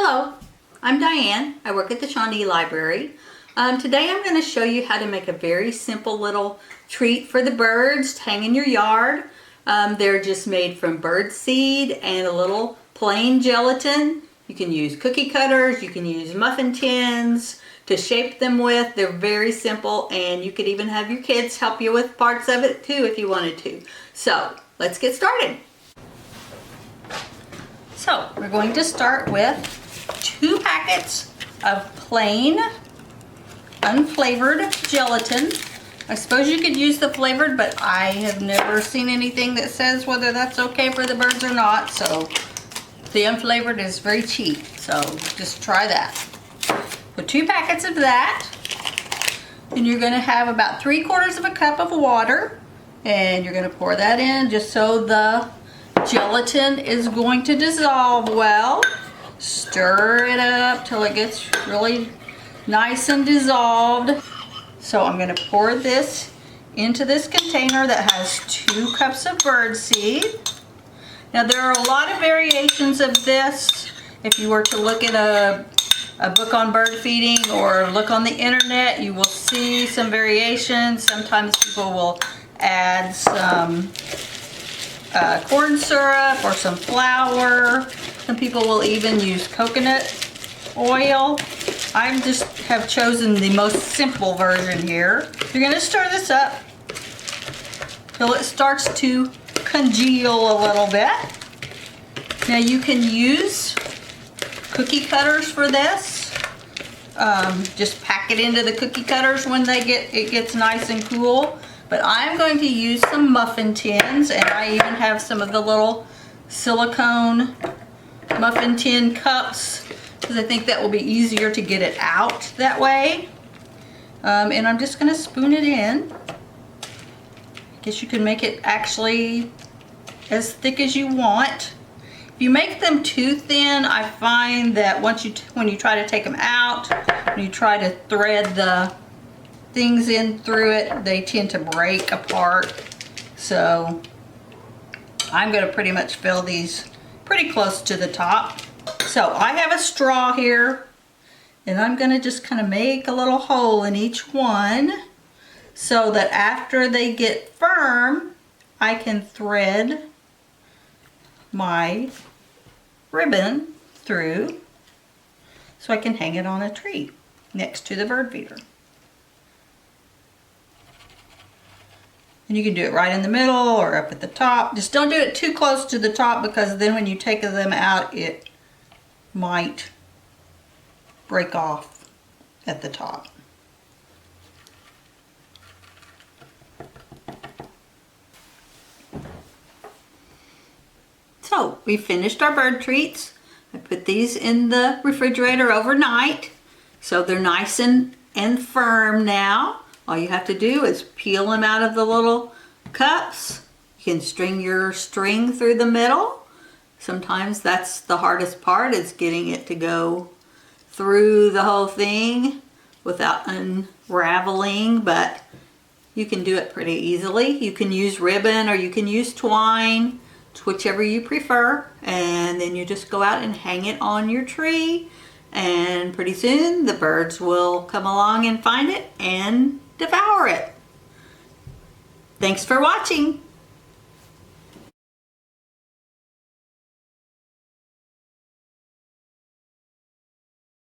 Hello, I'm Diane. I work at the Shawnee Library. Today I'm going to show you how to make a very simple little treat for the birds to hang in your yard. They're just made from bird seed and a little plain gelatin. You can use cookie cutters, you can use muffin tins to shape them with. They're very simple, and you could even have your kids help you with parts of it too if you wanted to. So let's get started. So we're going to start with 2 packets of plain unflavored gelatin. I suppose you could use the flavored, but I have never seen anything that says whether that's okay for the birds or not. So the unflavored is very cheap, so just try that. Put 2 packets of that, and you're going to have about 3/4 of a cup of water, and you're going to pour that in just so the gelatin is going to dissolve well. Stir it up till it gets really nice and dissolved. So I'm going to pour this into this container that has 2 cups of birdseed. Now there are a lot of variations of this. If you were to look at a book on bird feeding or look on the internet, you will see some variations. Sometimes people will add some corn syrup or some flour. Some people will even use coconut oil. I just have chosen the most simple version here. You're going to stir this up till it starts to congeal a little bit. Now you can use cookie cutters for this. Just pack it into the cookie cutters when it gets nice and cool. But I'm going to use some muffin tins, and I even have some of the little silicone muffin tin cups because I think that will be easier to get it out that way. And I'm just going to spoon it in. I guess you can make it actually as thick as you want. If you make them too thin, I find that when you try to take them out, when you try to thread the things in through it, they tend to break apart. So I'm going to pretty much fill these pretty close to the top. So I have a straw here, and I'm going to just kind of make a little hole in each one so that after they get firm, I can thread my ribbon through so I can hang it on a tree next to the bird feeder. And you can do it right in the middle or up at the top. Just don't do it too close to the top, because then when you take them out, it might break off at the top. So we finished our bird treats. I put these in the refrigerator overnight, so they're nice and firm now. All you have to do is peel them out of the little cups. You can string your string through the middle. Sometimes that's the hardest part, is getting it to go through the whole thing without unraveling, but you can do it pretty easily. You can use ribbon or you can use twine. It's whichever you prefer. And then you just go out and hang it on your tree, and pretty soon the birds will come along and find it and devour it. Thanks for watching.